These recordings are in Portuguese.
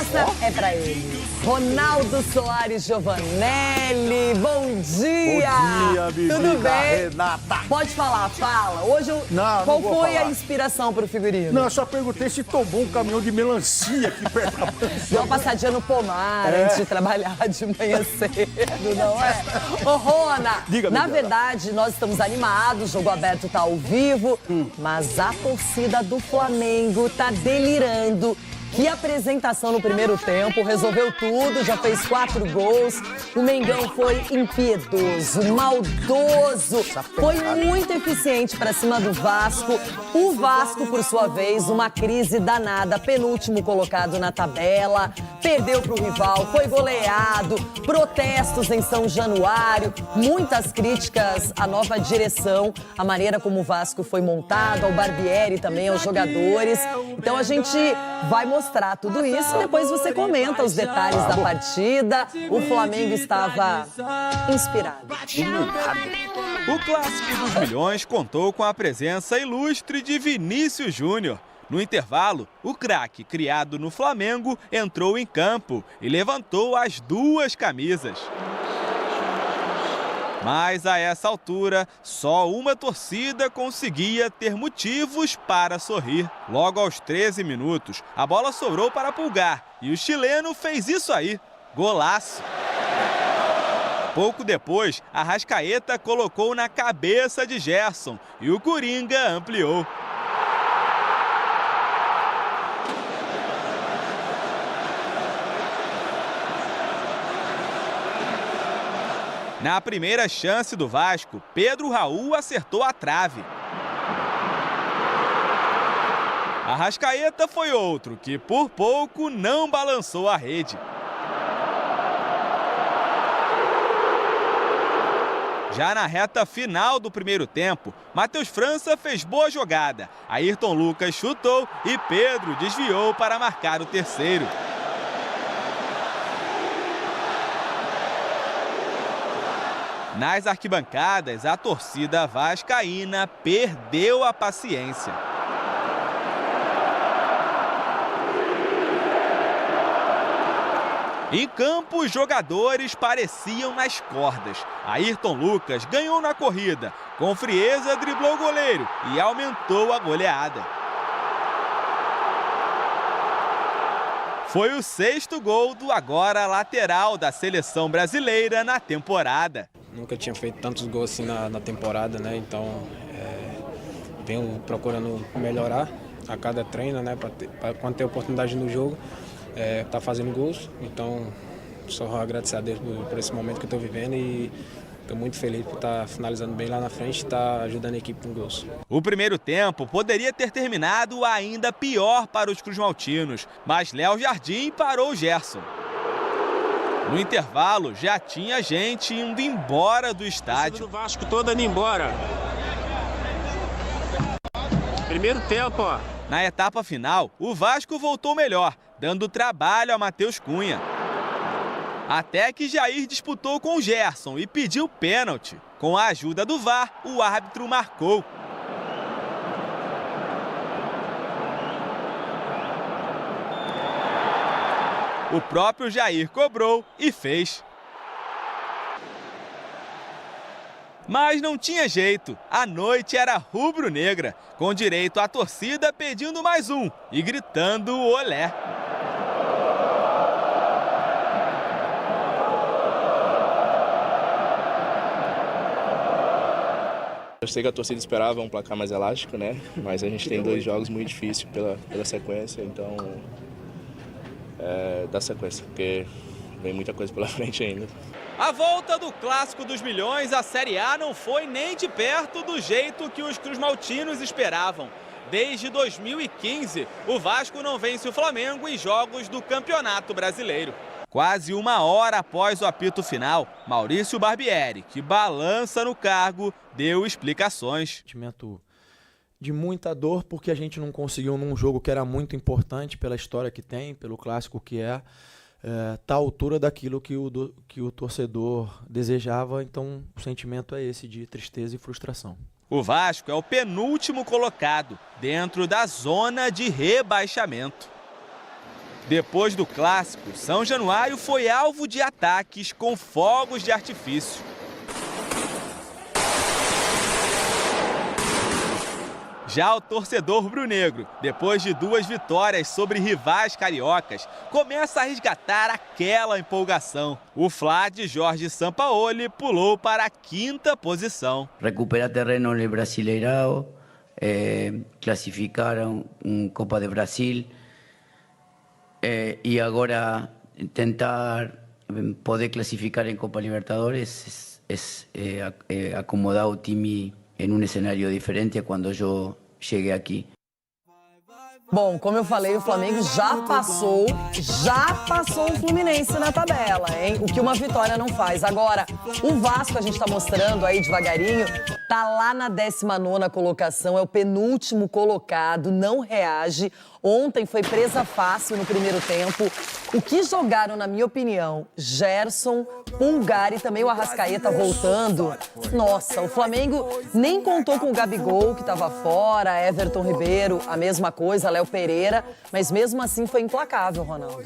Essa é pra ele. Ronaldo Soares Giovanelli, bom dia! Bom dia, Bibi. Tudo bem? Renata. Pode falar, fala. Hoje, qual foi a inspiração pro figurino? Não, eu só perguntei se tombou um caminhão de melancia aqui perto da Deu uma passadinha no pomar antes de trabalhar de manhã cedo, não é? Ô, Rona, Diga, na Miguel. verdade, nós estamos animados, o Jogo Aberto tá ao vivo, mas a torcida do Flamengo tá delirando. Que apresentação no primeiro tempo, resolveu tudo, já fez 4 gols. O Mengão foi impiedoso, maldoso, foi muito eficiente pra cima do Vasco. O Vasco, por sua vez, uma crise danada, penúltimo colocado na tabela, perdeu pro rival, foi goleado, protestos em São Januário, muitas críticas à nova direção, a maneira como o Vasco foi montado, ao Barbieri também, aos jogadores. Então a gente vai mostrar tudo isso e depois você comenta os detalhes da partida. O Flamengo estava inspirado. O Clássico dos Milhões contou com a presença ilustre de Vinícius Júnior. No intervalo, o craque, criado no Flamengo, entrou em campo e levantou as 2 camisas. Mas a essa altura, só uma torcida conseguia ter motivos para sorrir. Logo aos 13 minutos, a bola sobrou para Pulgar e o chileno fez isso aí, golaço. Pouco depois, Arrascaeta colocou na cabeça de Gerson e o Coringa ampliou. Na primeira chance do Vasco, Pedro Raul acertou a trave. Arrascaeta foi outro que, por pouco, não balançou a rede. Já na reta final do primeiro tempo, Matheus França fez boa jogada. Ayrton Lucas chutou e Pedro desviou para marcar o terceiro. Nas arquibancadas, a torcida vascaína perdeu a paciência. Em campo, os jogadores pareciam nas cordas. Ayrton Lucas ganhou na corrida. Com frieza, driblou o goleiro e aumentou a goleada. Foi o 6º gol do agora lateral da seleção brasileira na temporada. Nunca tinha feito tantos gols assim na temporada, né? Então, venho procurando melhorar a cada treino, né? Para quando ter oportunidade no jogo, tá fazendo gols. Então, só agradecer a Deus por esse momento que eu estou vivendo e estou muito feliz por estar finalizando bem lá na frente e estar ajudando a equipe com gols. O primeiro tempo poderia ter terminado ainda pior para os cruzmaltinos, mas Léo Jardim parou o Gerson. No intervalo, já tinha gente indo embora do estádio. O Vasco todo indo embora. Primeiro tempo, ó. Na etapa final, o Vasco voltou melhor, dando trabalho a Matheus Cunha. Até que Jair disputou com o Gerson e pediu pênalti. Com a ajuda do VAR, o árbitro marcou. O próprio Jair cobrou e fez. Mas não tinha jeito, a noite era rubro-negra, com direito à torcida pedindo mais um e gritando olé. Eu sei que a torcida esperava um placar mais elástico, né? Mas a gente tem 2 jogos muito difíceis pela sequência, então dá sequência, porque vem muita coisa pela frente ainda. A volta do Clássico dos Milhões à Série A não foi nem de perto do jeito que os cruzmaltinos esperavam. Desde 2015, o Vasco não vence o Flamengo em jogos do Campeonato Brasileiro. Quase 1 hora após o apito final, Maurício Barbieri, que balança no cargo, deu explicações. Sentimento de muita dor, porque a gente não conseguiu num jogo que era muito importante pela história que tem, pelo clássico que tá à altura daquilo que o torcedor desejava, então o sentimento é esse de tristeza e frustração. O Vasco é o penúltimo colocado dentro da zona de rebaixamento. Depois do clássico, São Januário foi alvo de ataques com fogos de artifício. Já o torcedor rubro-negro, depois de 2 vitórias sobre rivais cariocas, começa a resgatar aquela empolgação. O Fla de Jorge Sampaoli pulou para a 5ª posição. Recuperar terreno no Brasileirão, classificaram Copa do Brasil e agora tentar poder classificar em Copa Libertadores é acomodar o time em um cenário diferente a quando eu cheguei aqui. Bom, como eu falei, o Flamengo já passou o Fluminense na tabela, hein? O que uma vitória não faz. Agora, o Vasco, a gente tá mostrando aí devagarinho, tá lá na 19ª colocação, é o penúltimo colocado, não reage. Ontem foi presa fácil no primeiro tempo. O que jogaram, na minha opinião, Gerson, Pulgar e também o Arrascaeta voltando. Nossa, o Flamengo nem contou com o Gabigol, que estava fora, Everton Ribeiro, a mesma coisa, Léo Pereira, mas mesmo assim foi implacável, Ronaldo.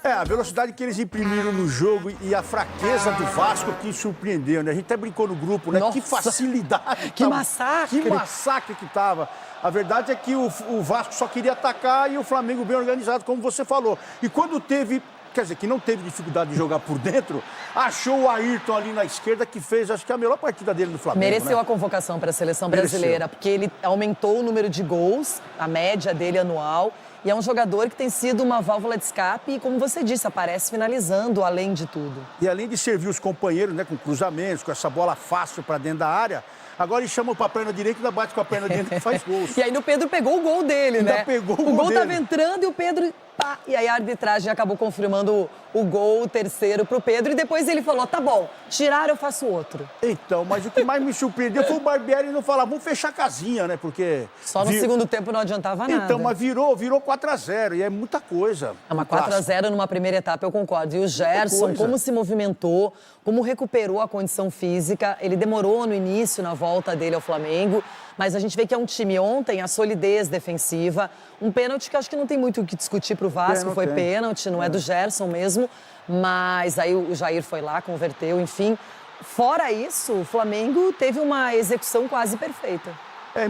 A velocidade que eles imprimiram no jogo e a fraqueza do Vasco que surpreendeu, né? A gente até brincou no grupo, né? Nossa, que facilidade. Que massacre. Que massacre que tava. A verdade é que o Vasco só queria atacar e o Flamengo bem organizado, como você falou. E quando teve, quer dizer, que não teve dificuldade de jogar por dentro, achou o Ayrton ali na esquerda que fez, acho que a melhor partida dele no Flamengo. Mereceu, né? a convocação para a seleção brasileira, porque ele aumentou o número de gols, a média dele anual, e é um jogador que tem sido uma válvula de escape e, como você disse, aparece finalizando além de tudo. E além de servir os companheiros, né, com cruzamentos, com essa bola fácil para dentro da área, agora ele chama para a perna direita e ainda bate com a perna direita e faz gols. E aí o Pedro pegou o gol dele, ainda né? Pegou o gol dele. Tava entrando e o Pedro... Pá, e aí a arbitragem acabou confirmando o gol, o terceiro pro Pedro. E depois ele falou, tá bom, tirar eu faço outro. Então, mas o que mais me surpreendeu foi o Barbieri não falar, vamos fechar a casinha, né? Porque... Só no segundo tempo não adiantava nada. Então, mas virou 4-0 e é muita coisa. É uma 4-0 numa primeira etapa, eu concordo. E o Gerson, como se movimentou, como recuperou a condição física. Ele demorou no início, na volta dele ao Flamengo. Mas a gente vê que é um time ontem, a solidez defensiva. Um pênalti que acho que não tem muito o que discutir pro Vasco. Foi pênalti, não é do Gerson mesmo. Mas aí o Jair foi lá, converteu, enfim. Fora isso, o Flamengo teve uma execução quase perfeita.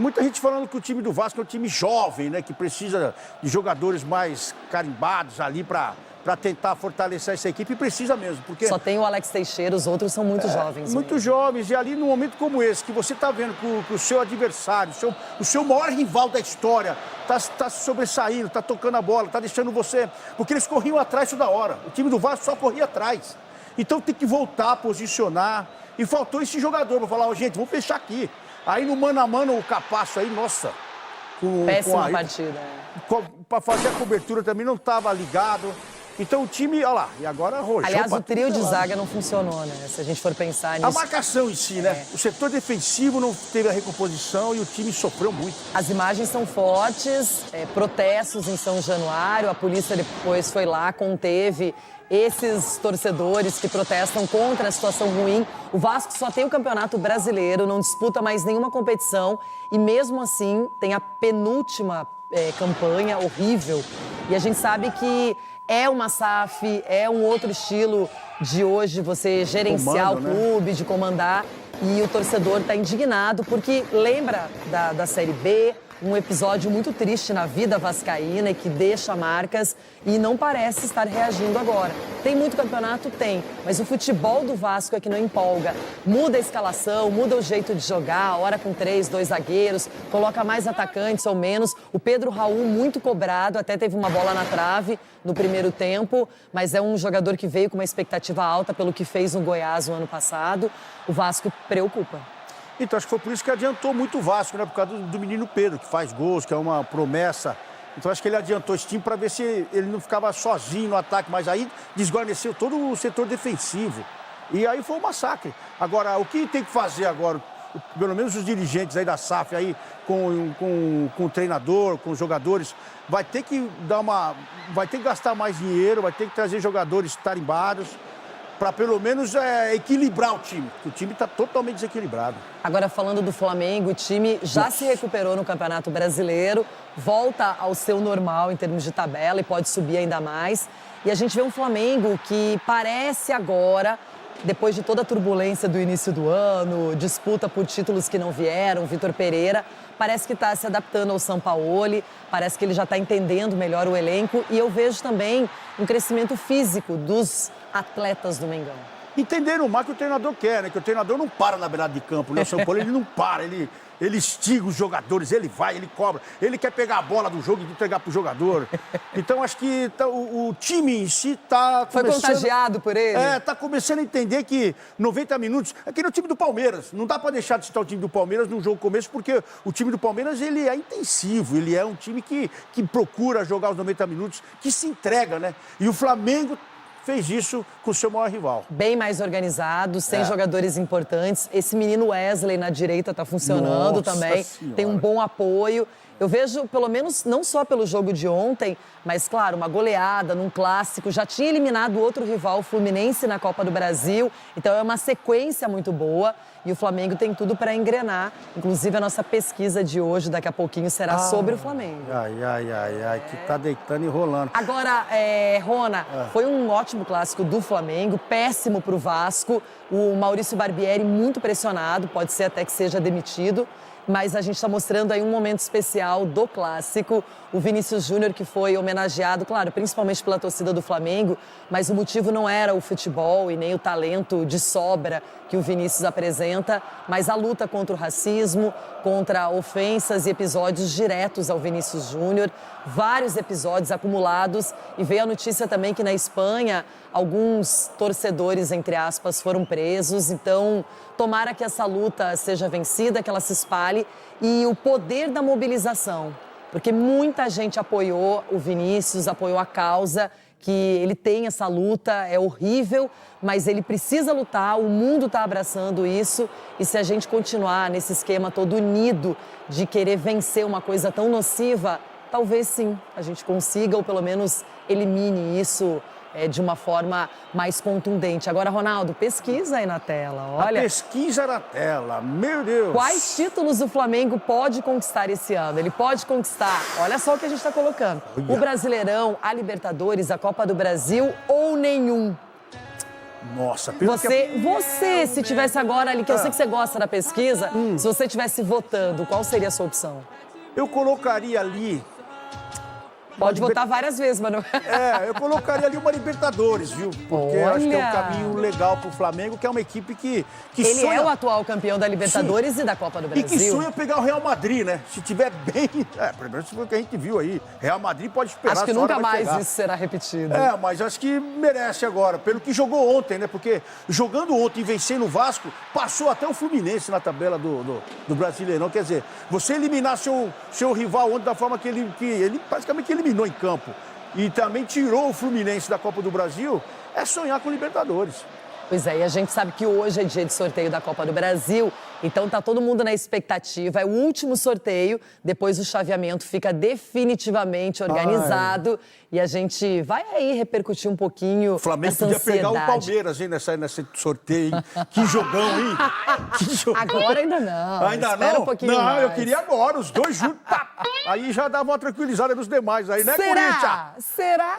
Muita gente falando que o time do Vasco é um time jovem, né? Que precisa de jogadores mais carimbados ali para tentar fortalecer essa equipe. E precisa mesmo, porque... Só tem o Alex Teixeira, os outros são muito jovens. Muito jovens. E ali, num momento como esse, que você está vendo que o seu adversário, o seu maior rival da história, está se sobressaindo, está tocando a bola, está deixando você... Porque eles corriam atrás toda hora. O time do Vasco só corria atrás. Então tem que voltar, posicionar. E faltou esse jogador para falar, gente, vamos fechar aqui. Aí no mano a mano, o Capasso aí, nossa... Péssima partida. Para fazer a cobertura também não estava ligado. Então o time, olha lá, e agora arrojou. Aliás, o trio de zaga não funcionou, né? Se a gente for pensar nisso. A marcação em si, né? O setor defensivo não teve a recomposição e o time sofreu muito. As imagens são fortes, protestos em São Januário, a polícia depois foi lá, conteve esses torcedores que protestam contra a situação ruim. O Vasco só tem o Campeonato Brasileiro, não disputa mais nenhuma competição e mesmo assim tem a penúltima campanha horrível. E a gente sabe que é uma SAF, é um outro estilo de hoje você gerenciar o clube, de comandar. E o torcedor está indignado porque lembra da Série B, um episódio muito triste na vida vascaína e que deixa marcas e não parece estar reagindo agora. Tem muito campeonato? Tem, mas o futebol do Vasco é que não empolga. Muda a escalação, muda o jeito de jogar, hora com 3, 2 zagueiros, coloca mais atacantes ou menos. O Pedro Raul muito cobrado, até teve uma bola na trave no primeiro tempo, mas é um jogador que veio com uma expectativa alta pelo que fez no Goiás no ano passado. O Vasco preocupa. Então, acho que foi por isso que adiantou muito o Vasco, né? Por causa do menino Pedro, que faz gols, que é uma promessa. Então, acho que ele adiantou esse time para ver se ele não ficava sozinho no ataque. Mas aí desguarneceu todo o setor defensivo. E aí foi um massacre. Agora, o que tem que fazer agora, pelo menos os dirigentes aí da SAF, aí, com o treinador, com os jogadores, vai ter que gastar mais dinheiro, vai ter que trazer jogadores tarimbados. para pelo menos equilibrar o time. O time está totalmente desequilibrado. Agora, falando do Flamengo, o time já se recuperou no Campeonato Brasileiro, volta ao seu normal em termos de tabela e pode subir ainda mais. E a gente vê um Flamengo que parece agora, depois de toda a turbulência do início do ano, disputa por títulos que não vieram, Vitor Pereira, parece que está se adaptando ao Sampaoli, parece que ele já está entendendo melhor o elenco. E eu vejo também um crescimento físico dos atletas do Mengão. Entenderam mais que o treinador quer, né? Que o treinador não para na beirada de campo, né? O São Paulo, ele não para, ele estiga os jogadores, ele vai, ele cobra, ele quer pegar a bola do jogo e entregar pro jogador. Então, acho que o time em si tá Foi contagiado por ele? Tá começando a entender que 90 minutos... É que no time do Palmeiras, não dá para deixar de citar o time do Palmeiras num jogo começo, porque o time do Palmeiras, ele é intensivo, ele é um time que procura jogar os 90 minutos, que se entrega, né? E o Flamengo fez isso com o seu maior rival. Bem mais organizado, sem jogadores importantes. Esse menino Wesley na direita está funcionando também. Senhora. Tem um bom apoio. Eu vejo, pelo menos, não só pelo jogo de ontem, mas, claro, uma goleada num clássico. Já tinha eliminado outro rival, o Fluminense, na Copa do Brasil. Então, é uma sequência muito boa. E o Flamengo tem tudo para engrenar. Inclusive, a nossa pesquisa de hoje, daqui a pouquinho, será sobre o Flamengo. Ai, que tá deitando e rolando. Agora, Rona, foi um ótimo clássico do Flamengo, péssimo para o Vasco. O Maurício Barbieri muito pressionado, pode ser até que seja demitido. Mas a gente está mostrando aí um momento especial do clássico. O Vinícius Júnior, que foi homenageado, claro, principalmente pela torcida do Flamengo, mas o motivo não era o futebol e nem o talento de sobra que o Vinícius apresenta, mas a luta contra o racismo, contra ofensas e episódios diretos ao Vinícius Júnior. Vários episódios acumulados. E veio a notícia também que na Espanha alguns torcedores, entre aspas, foram presos. Então, tomara que essa luta seja vencida, que ela se espalhe. E o poder da mobilização, porque muita gente apoiou o Vinícius, apoiou a causa, que ele tem essa luta, é horrível, mas ele precisa lutar, o mundo está abraçando isso. E se a gente continuar nesse esquema todo unido de querer vencer uma coisa tão nociva, talvez sim, a gente consiga ou pelo menos elimine isso de uma forma mais contundente. Agora, Ronaldo, pesquisa aí na tela, olha. A pesquisa na tela, meu Deus. Quais títulos o Flamengo pode conquistar esse ano? Ele pode conquistar, olha só o que a gente está colocando. O Brasileirão, a Libertadores, a Copa do Brasil ou nenhum? Nossa, pelo Você, se tivesse agora ali, que eu sei que você gosta da pesquisa, se você estivesse votando, qual seria a sua opção? Eu colocaria ali... Pode votar várias vezes, mano. Eu colocaria ali uma Libertadores, viu? Porque eu acho que é um caminho legal pro Flamengo, que é uma equipe que ele sonha... é o atual campeão da Libertadores e da Copa do Brasil. E que sonha pegar o Real Madrid, né? Se tiver bem... primeiro isso foi o que a gente viu aí. Real Madrid pode esperar. Acho que nunca mais isso será repetido. Mas acho que merece agora, pelo que jogou ontem, né? Porque jogando ontem e vencendo o Vasco, passou até o Fluminense na tabela do Brasileirão. Quer dizer, você eliminar seu rival ontem da forma que ele praticamente eliminou em campo e também tirou o Fluminense da Copa do Brasil, é sonhar com Libertadores. Pois é, e a gente sabe que hoje é dia de sorteio da Copa do Brasil, então tá todo mundo na expectativa. É o último sorteio, depois o chaveamento fica definitivamente organizado. E a gente vai aí repercutir um pouquinho. O Flamengo essa podia ansiedade. pegar o Palmeiras, hein, nesse sorteio, hein? Que jogão, hein? Que jogão. Agora ainda não. Ainda Espera não? um pouquinho não, mais. eu queria agora, os dois juntos. Aí já dava uma tranquilizada nos demais aí, né, Corinthians? Será?